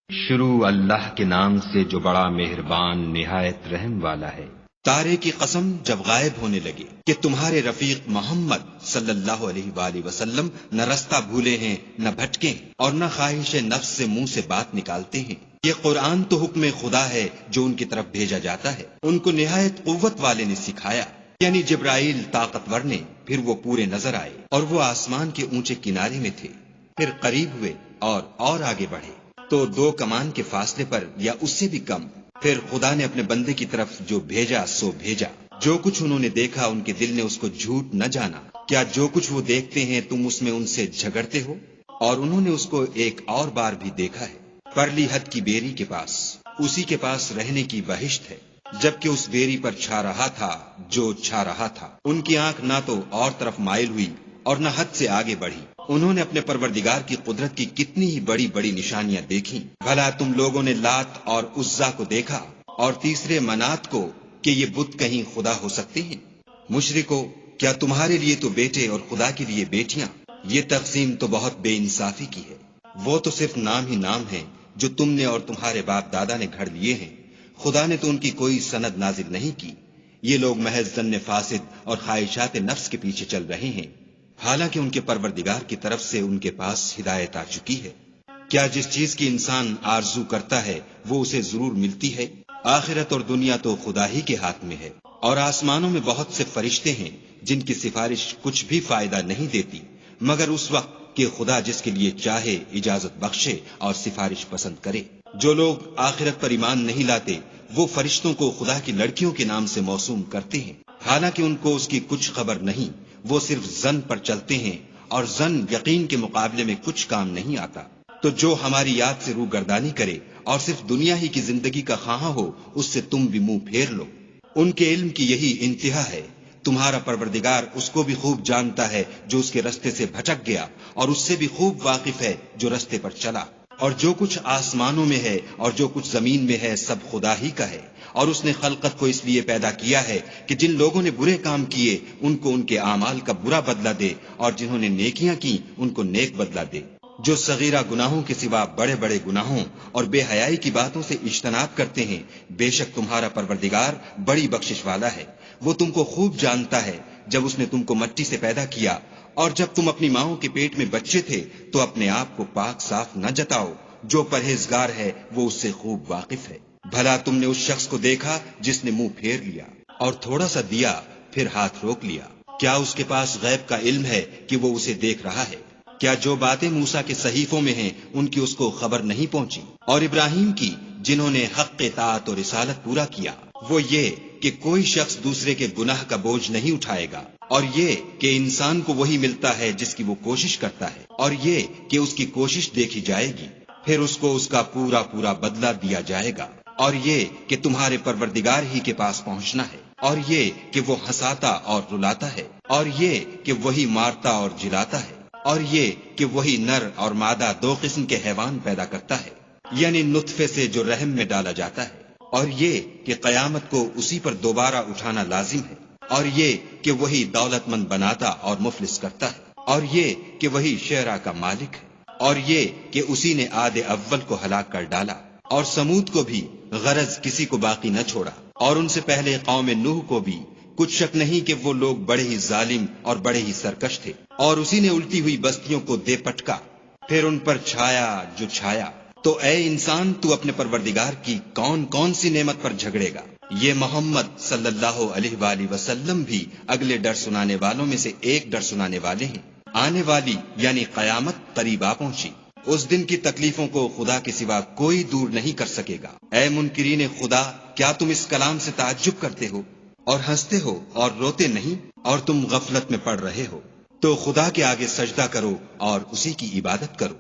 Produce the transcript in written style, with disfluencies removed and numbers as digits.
شروع اللہ کے نام سے جو بڑا مہربان نہایت رحم والا ہے۔ تارے کی قسم جب غائب ہونے لگے کہ تمہارے رفیق محمد صلی اللہ علیہ وآلہ وسلم نہ رستہ بھولے ہیں نہ بھٹکے اور نہ خواہش نفس سے منہ سے بات نکالتے ہیں۔ یہ قرآن تو حکم خدا ہے جو ان کی طرف بھیجا جاتا ہے، ان کو نہایت قوت والے نے سکھایا، یعنی جبرائیل طاقتور نے۔ پھر وہ پورے نظر آئے اور وہ آسمان کے اونچے کنارے میں تھے، پھر قریب ہوئے اور آگے بڑھے تو 2 کمان کے فاصلے پر یا اس سے بھی کم۔ پھر خدا نے اپنے بندے کی طرف جو بھیجا سو بھیجا۔ جو کچھ انہوں نے دیکھا ان کے دل نے اس کو جھوٹ نہ جانا۔ کیا جو کچھ وہ دیکھتے ہیں تم اس میں ان سے جھگڑتے ہو؟ اور انہوں نے اس کو ایک اور بار بھی دیکھا ہے، پرلی حد کی بیری کے پاس، اسی کے پاس رہنے کی بہشت ہے، جبکہ اس بیری پر چھا رہا تھا جو چھا رہا تھا۔ ان کی آنکھ نہ تو اور طرف مائل ہوئی اور نہ حد سے آگے بڑھی۔ انہوں نے اپنے پروردگار کی قدرت کی کتنی ہی بڑی بڑی نشانیاں دیکھیں۔ بھلا تم لوگوں نے لات اور عزا کو دیکھا اور تیسرے منات کو کہ یہ بت کہیں خدا ہو سکتے ہیں؟ مشرکو، کیا تمہارے لیے تو بیٹے اور خدا کے لیے بیٹیاں؟ یہ تقسیم تو بہت بے انصافی کی ہے۔ وہ تو صرف نام ہی نام ہیں جو تم نے اور تمہارے باپ دادا نے گھڑ لیے ہیں، خدا نے تو ان کی کوئی سند نازل نہیں کی۔ یہ لوگ محض ظن فاسد اور خواہشات نفس کے پیچھے چل رہے ہیں، حالانکہ ان کے پروردگار کی طرف سے ان کے پاس ہدایت آ چکی ہے۔ کیا جس چیز کی انسان آرزو کرتا ہے وہ اسے ضرور ملتی ہے؟ آخرت اور دنیا تو خدا ہی کے ہاتھ میں ہے، اور آسمانوں میں بہت سے فرشتے ہیں جن کی سفارش کچھ بھی فائدہ نہیں دیتی مگر اس وقت کہ خدا جس کے لیے چاہے اجازت بخشے اور سفارش پسند کرے۔ جو لوگ آخرت پر ایمان نہیں لاتے وہ فرشتوں کو خدا کی لڑکیوں کے نام سے موسوم کرتے ہیں، حالانکہ ان کو اس کی کچھ خبر نہیں۔ وہ صرف ظن پر چلتے ہیں اور ظن یقین کے مقابلے میں کچھ کام نہیں آتا۔ تو جو ہماری یاد سے روگردانی کرے اور صرف دنیا ہی کی زندگی کا خواہاں ہو اس سے تم بھی منہ پھیر لو۔ ان کے علم کی یہی انتہا ہے۔ تمہارا پروردگار اس کو بھی خوب جانتا ہے جو اس کے رستے سے بھٹک گیا، اور اس سے بھی خوب واقف ہے جو رستے پر چلا۔ اور جو کچھ آسمانوں میں ہے اور جو کچھ زمین میں ہے سب خدا ہی کا ہے، اور اس نے خلقت کو اس لیے پیدا کیا ہے کہ جن لوگوں نے برے کام کیے ان کو ان کے اعمال کا برا بدلہ دے، اور جنہوں نے نیکیاں کی ان کو نیک بدلہ دے۔ جو صغیرہ گناہوں کے سوا بڑے بڑے گناہوں اور بے حیائی کی باتوں سے اجتناب کرتے ہیں، بے شک تمہارا پروردگار بڑی بخشش والا ہے۔ وہ تم کو خوب جانتا ہے جب اس نے تم کو مٹی سے پیدا کیا، اور جب تم اپنی ماؤں کے پیٹ میں بچے تھے تو اپنے آپ کو پاک صاف نہ جتاؤ۔ جو پرہیزگار ہے وہ اس سے خوب واقف ہے۔ بھلا تم نے اس شخص کو دیکھا جس نے منہ پھیر لیا اور تھوڑا سا دیا پھر ہاتھ روک لیا؟ کیا اس کے پاس غیب کا علم ہے کہ وہ اسے دیکھ رہا ہے؟ کیا جو باتیں موسیٰ کے صحیفوں میں ہیں ان کی اس کو خبر نہیں پہنچی؟ اور ابراہیم کی جنہوں نے حق اطاعت اور رسالت پورا کیا، وہ یہ کہ کوئی شخص دوسرے کے گناہ کا بوجھ نہیں اٹھائے گا، اور یہ کہ انسان کو وہی ملتا ہے جس کی وہ کوشش کرتا ہے، اور یہ کہ اس کی کوشش دیکھی جائے گی، پھر اس کو اس کا پورا پورا بدلہ دیا جائے گا، اور یہ کہ تمہارے پروردگار ہی کے پاس پہنچنا ہے، اور یہ کہ وہ ہنساتا اور رلاتا ہے، اور یہ کہ وہی مارتا اور جلاتا ہے، اور یہ کہ وہی نر اور مادہ 2 قسم کے حیوان پیدا کرتا ہے، یعنی نطفے سے جو رحم میں ڈالا جاتا ہے، اور یہ کہ قیامت کو اسی پر دوبارہ اٹھانا لازم ہے، اور یہ کہ وہی دولت مند بناتا اور مفلس کرتا ہے، اور یہ کہ وہی شعرا کا مالک ہے، اور یہ کہ اسی نے عاد اول کو ہلاک کر ڈالا، اور سمود کو بھی غرض کسی کو باقی نہ چھوڑا، اور ان سے پہلے قوم نوح کو بھی۔ کچھ شک نہیں کہ وہ لوگ بڑے ہی ظالم اور بڑے ہی سرکش تھے، اور اسی نے الٹی ہوئی بستیوں کو دے پٹکا، پھر ان پر چھایا جو چھایا۔ تو اے انسان تو اپنے پروردگار کی کون کون سی نعمت پر جھگڑے گا؟ یہ محمد صلی اللہ علیہ وآلہ وسلم بھی اگلے ڈر سنانے والوں میں سے ایک ڈر سنانے والے ہیں۔ آنے والی یعنی قیامت قریب آ پہنچی، اس دن کی تکلیفوں کو خدا کے سوا کوئی دور نہیں کر سکے گا۔ اے منکرین خدا، کیا تم اس کلام سے تعجب کرتے ہو اور ہنستے ہو اور روتے نہیں، اور تم غفلت میں پڑ رہے ہو؟ تو خدا کے آگے سجدہ کرو اور اسی کی عبادت کرو۔